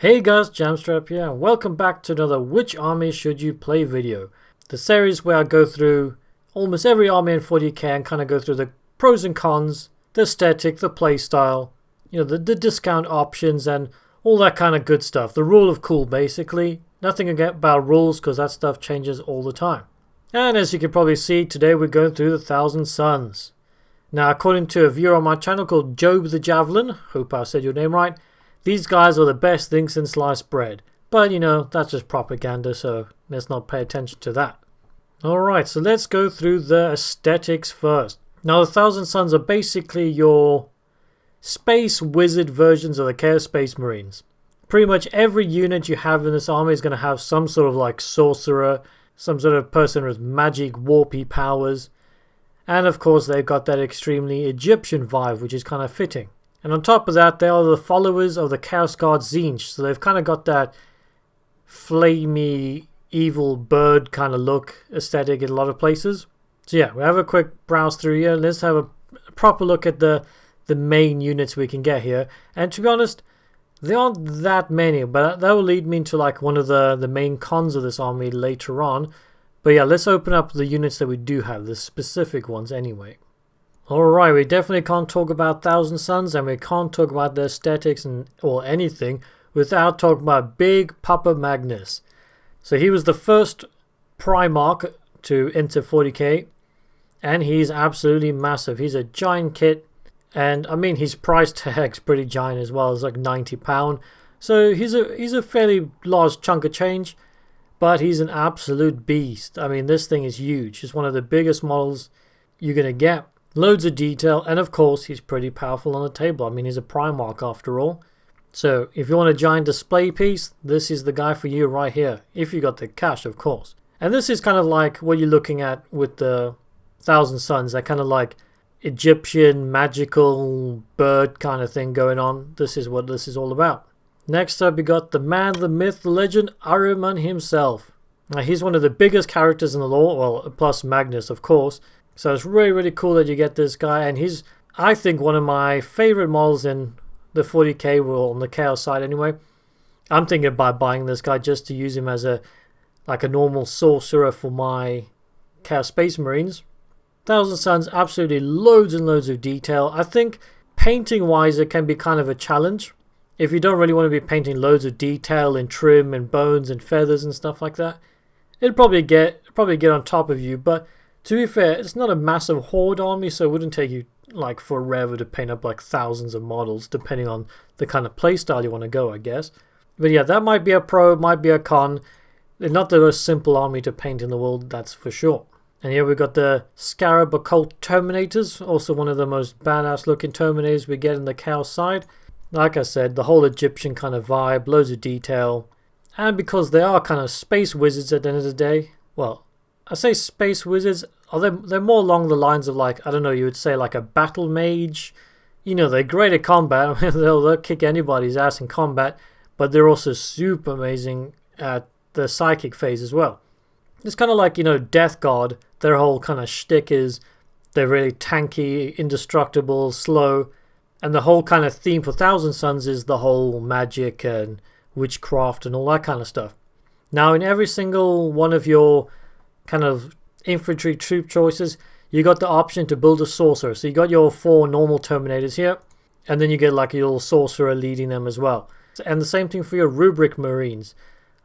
Hey guys, Jamstrap here, and welcome back to another Which Army Should You Play video. The series where I go through almost every army in 40k and kind of go through the pros and cons, the aesthetic, the playstyle, the discount options and all that kind of good stuff. The rule of cool basically. Nothing about rules because that stuff changes all the time. And as you can probably see, today we're going through the Thousand Sons. Now according to a viewer on my channel called Job the Javelin, hope I said your name right, these guys are the best thing since sliced bread. But that's just propaganda, so let's not pay attention to that. Alright, so let's go through the aesthetics first. Now the Thousand Sons are basically your space wizard versions of the Chaos Space Marines. Pretty much every unit you have in this army is going to have some sort of like sorcerer, some sort of person with magic warpy powers. And of course they've got that extremely Egyptian vibe, which is kind of fitting. And on top of that, they are the followers of the Chaos God Tzeentch. So they've kind of got that flamey, evil bird kind of look aesthetic in a lot of places. So yeah, we have a quick browse through here. Let's have a proper look at the main units we can get here. And to be honest, there aren't that many, but that will lead me into like one of the main cons of this army later on. But yeah, let's open up the units that we do have, the specific ones anyway. Alright, we definitely can't talk about Thousand Sons and we can't talk about the aesthetics or anything without talking about Big Papa Magnus. So he was the first Primarch to enter 40k and he's absolutely massive. He's a giant kit and I mean his price tag's pretty giant as well. It's like £90. So he's a fairly large chunk of change, but he's an absolute beast. I mean this thing is huge. It's one of the biggest models you're going to get. Loads of detail, and of course he's pretty powerful on the table. I mean he's a Primarch after all. So if you want a giant display piece, this is the guy for you right here. If you got the cash, of course. And this is kind of like what you're looking at with the Thousand Sons. That kind of like Egyptian magical bird kind of thing going on. This is what this is all about. Next up we got the man, the myth, the legend, Ahriman himself. Now he's one of the biggest characters in the lore, well plus Magnus of course. So it's really cool that you get this guy, and he's, I think, one of my favorite models in the 40k world, on the Chaos side anyway. I'm thinking about buying this guy just to use him as a normal sorcerer for my Chaos Space Marines. Thousand Sons, absolutely loads and loads of detail. I think painting wise it can be kind of a challenge. If you don't really want to be painting loads of detail and trim and bones and feathers and stuff like that, it'd probably get on top of you, but to be fair, it's not a massive horde army, so it wouldn't take you like forever to paint up like thousands of models, depending on the kind of playstyle you want to go, I guess. But yeah, that might be a pro, might be a con. It's not the most simple army to paint in the world, that's for sure. And here we've got the Scarab Occult Terminators, also one of the most badass looking Terminators we get in the Chaos side. Like I said, the whole Egyptian kind of vibe, loads of detail. And because they are kind of space wizards at the end of the day, well, I say space wizards, they're more along the lines of like, I don't know, you would say like a battle mage. They're great at combat. I mean, they'll kick anybody's ass in combat, but they're also super amazing at the psychic phase as well. It's kind of like, Death Guard. Their whole kind of shtick is they're really tanky, indestructible, slow. And the whole kind of theme for Thousand Sons is the whole magic and witchcraft and all that kind of stuff. Now, in every single one of your kind of infantry troop choices, you got the option to build a sorcerer. So you got your 4 normal Terminators here, and then you get like your little sorcerer leading them as well. And the same thing for your Rubric Marines.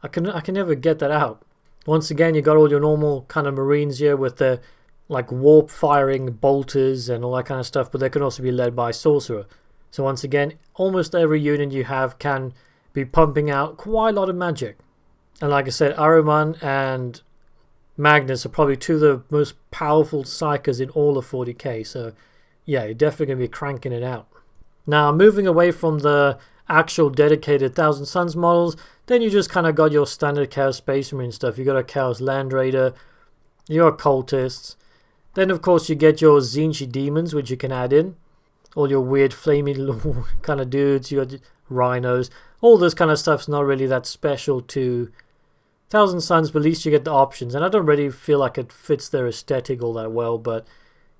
I can never get that out. Once again, you got all your normal kind of Marines here with the like warp firing bolters and all that kind of stuff, but they can also be led by sorcerer. So once again, almost every unit you have can be pumping out quite a lot of magic. And like I said, Ahriman and Magnus are probably 2 of the most powerful psychers in all of 40k, so yeah, you're definitely going to be cranking it out. Now, moving away from the actual dedicated Thousand Sons models, then you just kind of got your standard Chaos Space Marine stuff. You got a Chaos Land Raider, your occultists, then of course you get your Tzeentch demons, which you can add in, all your weird flaming kind of dudes, you got rhinos, all this kind of stuff's not really that special to Thousand Sons, but at least you get the options, and I don't really feel like it fits their aesthetic all that well, but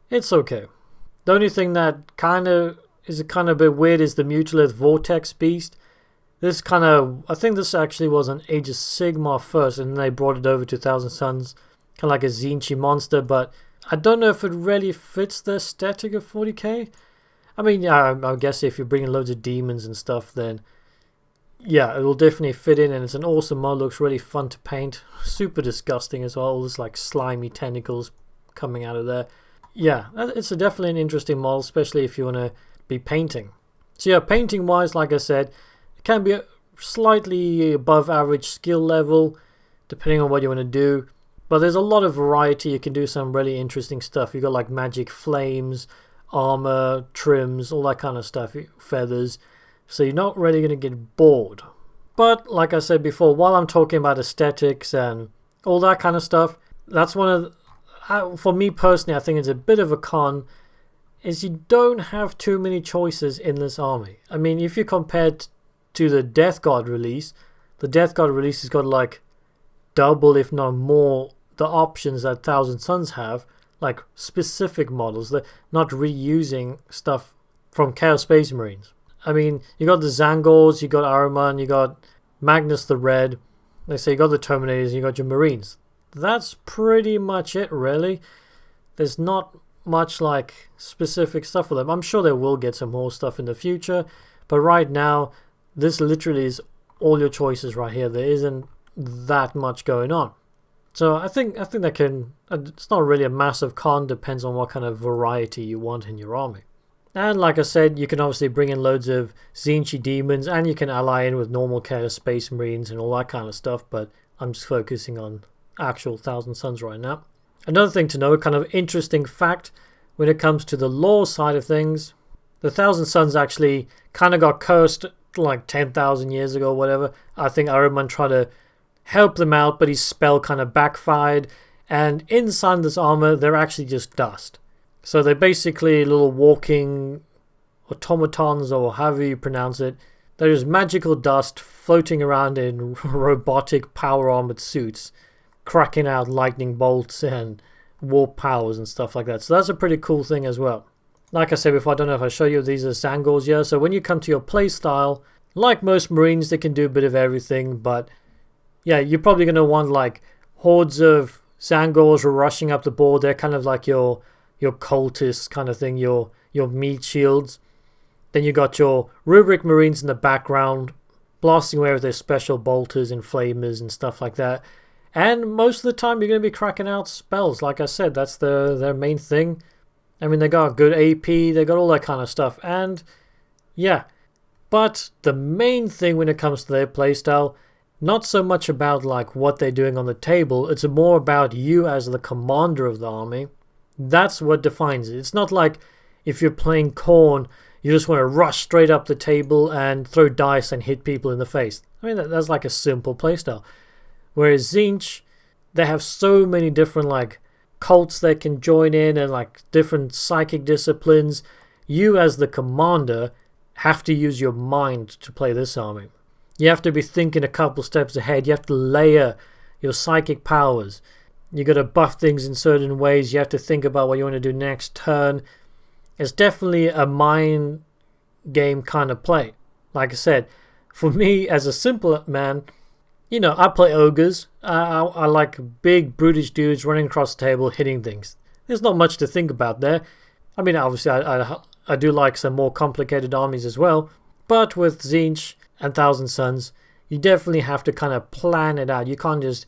it's okay. The only thing that is kind of a bit weird is the Mutalith Vortex Beast. This kind of, I think this actually was an Age of Sigmar first, and then they brought it over to Thousand Suns, kind of like a Zinchi monster, but I don't know if it really fits the aesthetic of 40k. I mean, yeah, I guess if you're bringing loads of demons and stuff, then yeah, it will definitely fit in, and it's an awesome mod. Looks really fun to paint. Super disgusting as well. All this like slimy tentacles coming out of there. Yeah, it's definitely an interesting model, especially if you want to be painting. So yeah, painting wise, like I said, it can be a slightly above average skill level, depending on what you want to do. But there's a lot of variety. You can do some really interesting stuff. You got like magic flames, armor, trims, all that kind of stuff, feathers. So you're not really going to get bored. But like I said before, while I'm talking about aesthetics and all that kind of stuff, that's one of for me personally, I think it's a bit of a con, is you don't have too many choices in this army. I mean, if you compare to the Death Guard release, the Death Guard release has got like double, if not more, the options that Thousand Suns have, like specific models. They're not reusing stuff from Chaos Space Marines. I mean, you got the Zangors, you got Ahriman, you got Magnus the Red. They say you got the Terminators, you got your Marines. That's pretty much it, really. There's not much like specific stuff for them. I'm sure they will get some more stuff in the future, but right now, this literally is all your choices right here. There isn't that much going on. So I think that can. It's not really a massive con. Depends on what kind of variety you want in your army. And like I said, you can obviously bring in loads of Zinchi demons, and you can ally in with normal Chaos Space Marines and all that kind of stuff. But I'm just focusing on actual Thousand Suns right now. Another thing to know, kind of interesting fact, when it comes to the lore side of things, the Thousand Suns actually kind of got cursed like 10,000 years ago, whatever. I think Ahriman tried to help them out, but his spell kind of backfired, and inside this armor, they're actually just dust. So they're basically little walking automatons, or however you pronounce it. They're just magical dust floating around in robotic power armored suits, cracking out lightning bolts and warp powers and stuff like that. So that's a pretty cool thing as well. Like I said before, I don't know if I show you, these are Zangors here. So when you come to your playstyle, like most Marines, they can do a bit of everything. But yeah, you're probably going to want like hordes of Zangors rushing up the board. They're kind of like your cultists kind of thing, your meat shields. Then you got your Rubric Marines in the background, blasting away with their special bolters and flamers and stuff like that. And most of the time you're going to be cracking out spells. Like I said, that's their main thing. I mean, they got good AP, they got all that kind of stuff. And yeah, but the main thing when it comes to their playstyle, not so much about like what they're doing on the table, it's more about you as the commander of the army. That's what defines it. It's not like if you're playing Khorne, you just want to rush straight up the table and throw dice and hit people in the face. I mean, that's like a simple playstyle. Whereas Tzeentch, they have so many different like cults they can join in and like different psychic disciplines. You as the commander have to use your mind to play this army. You have to be thinking a couple steps ahead. You have to layer your psychic powers. You got to buff things in certain ways. You have to think about what you want to do next turn. It's definitely a mind game kind of play. Like I said, for me as a simple man, you know, I play ogres. I like big brutish dudes running across the table hitting things. There's not much to think about there. I mean, obviously I do like some more complicated armies as well. But with Tzeentch and Thousand Suns, you definitely have to kind of plan it out. You can't just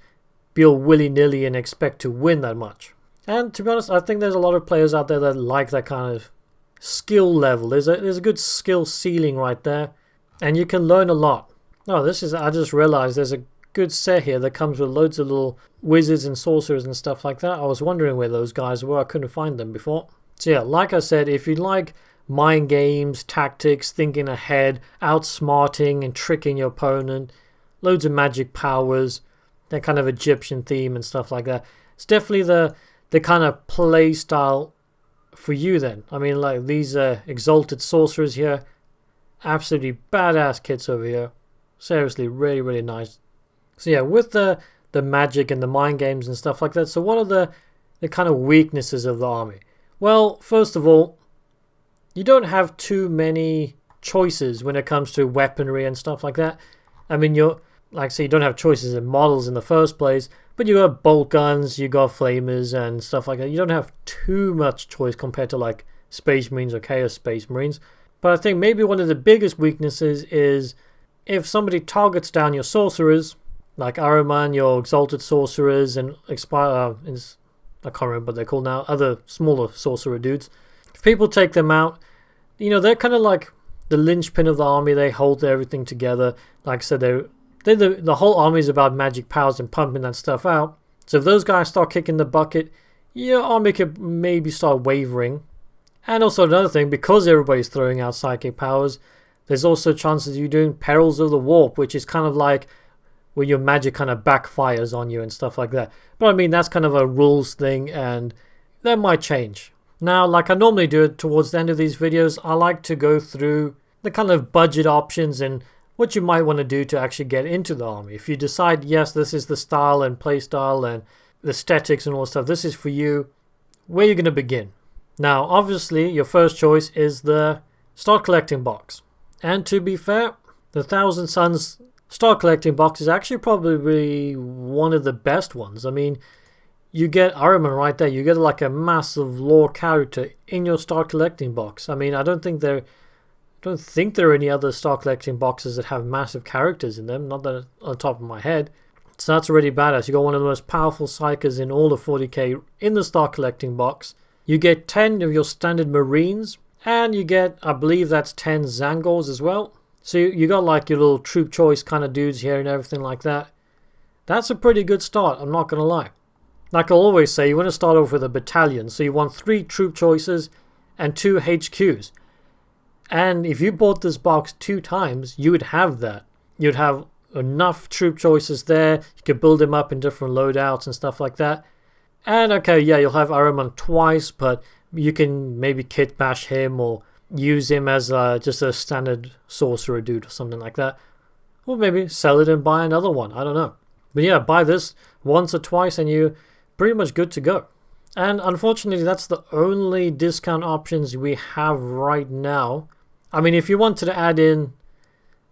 build willy-nilly and expect to win that much. And to be honest, I think there's a lot of players out there that like that kind of skill level. There's a good skill ceiling right there, and you can learn a lot. Oh, I just realized there's a good set here that comes with loads of little wizards and sorcerers and stuff like that. I was wondering where those guys were. I couldn't find them before. So yeah, like I said, if you like mind games, tactics, thinking ahead, outsmarting and tricking your opponent, loads of magic powers, that kind of Egyptian theme and stuff like that, it's definitely the kind of play style for you then. I mean, like these exalted sorcerers here, absolutely badass kits over here. Seriously, really, really nice. So yeah, with the magic and the mind games and stuff like that, so what are the kind of weaknesses of the army? Well, first of all, you don't have too many choices when it comes to weaponry and stuff like that. I mean, you're like I say, you don't have choices in models in the first place, but you got bolt guns, you got flamers and stuff like that. You don't have too much choice compared to like Space Marines or Chaos Space Marines. But I think maybe one of the biggest weaknesses is if somebody targets down your sorcerers, like Ahriman, your Exalted Sorcerers, and I can't remember what they're called now, other smaller sorcerer dudes. If people take them out, you know, they're kind of like the linchpin of the army. They hold everything together. Like I said, the whole army is about magic powers and pumping that stuff out. So if those guys start kicking the bucket, your army could maybe start wavering. And also another thing, because everybody's throwing out psychic powers, there's also chances of you doing Perils of the Warp, which is kind of like where your magic kind of backfires on you and stuff like that. But I mean, that's kind of a rules thing, and that might change. Now, like I normally do it towards the end of these videos, I like to go through the kind of budget options and what you might want to do to actually get into the army. If you decide, yes, this is the style and play style and the aesthetics and all stuff, this is for you, where you're going to begin. Now, obviously, your first choice is the Start Collecting box. And to be fair, the Thousand Suns Start Collecting box is actually probably one of the best ones. I mean, you get Ahriman right there. You get like a massive lore character in your Start Collecting box. I mean, I don't think there are any other Start Collecting boxes that have massive characters in them. Not that on top of my head. So that's already badass. You got one of the most powerful psychers in all of 40k in the Start Collecting box. You get 10 of your standard Marines, and you get, I believe that's 10 Zangors as well. So you got like your little troop choice kind of dudes here and everything like that. That's a pretty good start, I'm not going to lie. Like I always say, you want to start off with a battalion. So you want 3 troop choices and 2 HQs. And if you bought this box 2 times, you would have that. You'd have enough troop choices there. You could build them up in different loadouts and stuff like that. And okay, yeah, you'll have Ahriman twice, but you can maybe kit bash him or use him as just a standard sorcerer dude or something like that. Or maybe sell it and buy another one. I don't know. But yeah, buy this once or twice and you're pretty much good to go. And unfortunately, that's the only discount options we have right now. I mean, if you wanted to add in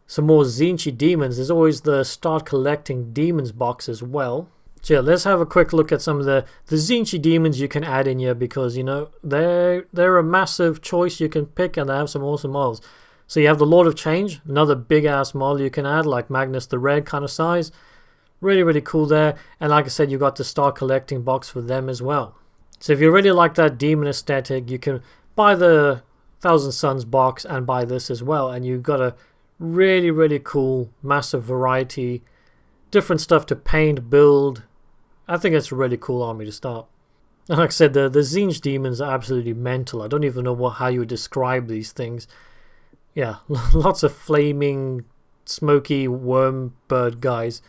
some more Tzeentch demons, there's always the Start Collecting Demons box as well. So yeah, let's have a quick look at some of the Tzeentch demons you can add in here, because you know they're a massive choice you can pick and they have some awesome models. So you have the Lord of Change, another big ass model you can add, like Magnus the Red kind of size. Really, really cool there. And like I said, you got the Start Collecting box for them as well. So if you really like that demon aesthetic, you can buy the Thousand Suns box and buy this as well. And you've got a really, really cool, massive variety, different stuff to paint, build. I think it's a really cool army to start. And like I said, the Tzeentch demons are absolutely mental. I don't even know how you would describe these things. Yeah, lots of flaming, smoky worm bird guys.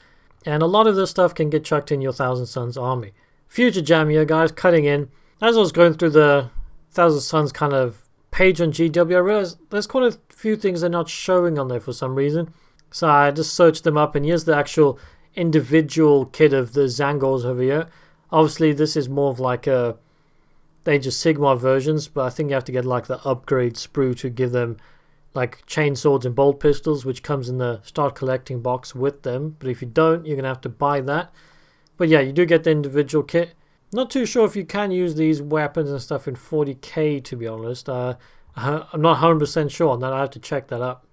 And a lot of this stuff can get chucked in your Thousand Suns army. Future Jam here, guys, cutting in. As I was going through the Thousand Suns kind of page on GW, I realized there's quite a few things they're not showing on there for some reason. So I just searched them up, and here's the actual individual kit of the Zangors over here. Obviously, this is more of like a Age of Sigmar versions, but I think you have to get like the upgrade sprue to give them like chainswords and bolt pistols, which comes in the Start Collecting box with them. But if you don't, you're going to have to buy that. But yeah, you do get the individual kit. Not too sure if you can use these weapons and stuff in 40k, to be honest. I'm not 100% sure on that. I have to check that up.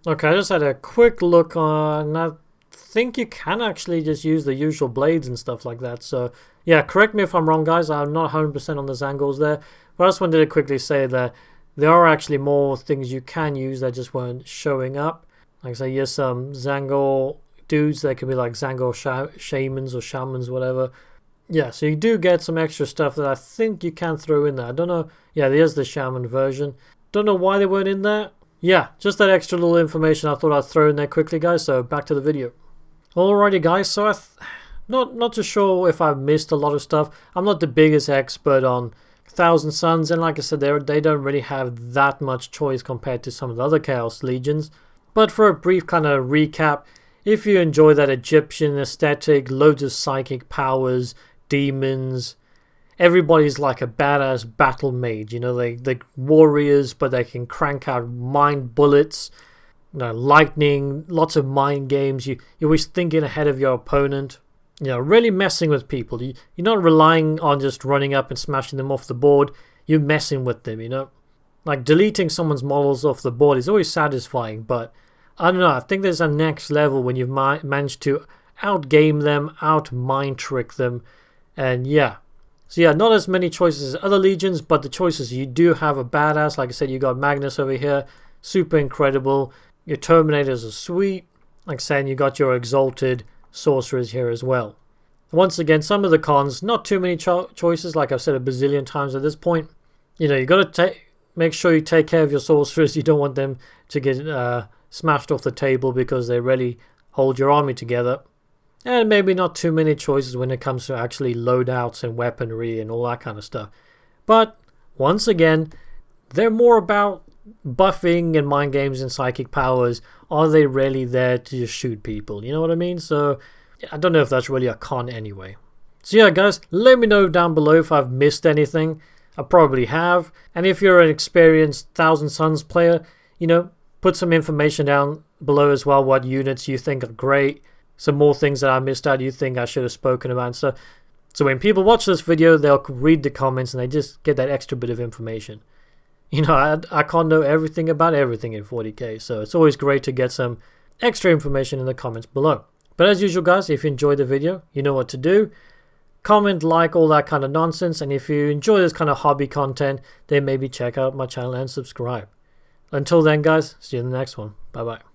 Okay, I just had a quick look on... I think you can actually just use the usual blades and stuff like that. So yeah, correct me if I'm wrong, guys. I'm not 100% on the Zangors there. But I just wanted to quickly say that there are actually more things you can use that just weren't showing up. Like I say, here's some Zangor dudes. They could be like Zangor shamans or shamans, whatever. Yeah, so you do get some extra stuff that I think you can throw in there. I don't know. Yeah, there's the shaman version. Don't know why they weren't in there. Yeah, just that extra little information I thought I'd throw in there quickly, guys. So back to the video. Alrighty, guys. So not too sure if I've missed a lot of stuff. I'm not the biggest expert on Thousand Suns, and like I said, they don't really have that much choice compared to some of the other Chaos Legions. But for a brief kind of recap, if you enjoy that Egyptian aesthetic, loads of psychic powers, demons, everybody's like a badass battle mage. You know, they're warriors, but they can crank out mind bullets, you know, lightning, lots of mind games. You're always thinking ahead of your opponent. You know, really messing with people. You're not relying on just running up and smashing them off the board. You're messing with them, you know. Like deleting someone's models off the board is always satisfying, but I don't know. I think there's a next level when you've managed to outgame them, out-mind trick them, and yeah. So yeah, not as many choices as other legions, but the choices you do have are badass. Like I said, you got Magnus over here, super incredible. Your Terminators are sweet. Like saying you got your Exalted Sorcerers here as well. Once again, some of the cons, not too many choices, like I've said a bazillion times at this point. You know, you got to make sure you take care of your sorcerers. You don't want them to get smashed off the table because they really hold your army together. And maybe not too many choices when it comes to actually loadouts and weaponry and all that kind of stuff. But once again, they're more about buffing and mind games and psychic powers. Are they really there to just shoot people? You know what I mean? So I don't know if that's really a con anyway. So yeah, guys, let me know down below if I've missed anything. I probably have. And if you're an experienced Thousand Sons player, you know, put some information down below as well. What units you think are great. Some more things that I missed out you think I should have spoken about and stuff. So when people watch this video, they'll read the comments and they just get that extra bit of information. You know, I can't know everything about everything in 40k, so it's always great to get some extra information in the comments below. But as usual, guys, if you enjoyed the video, you know what to do. Comment, like, all that kind of nonsense. And if you enjoy this kind of hobby content, then maybe check out my channel and subscribe. Until then, guys, see you in the next one. Bye-bye.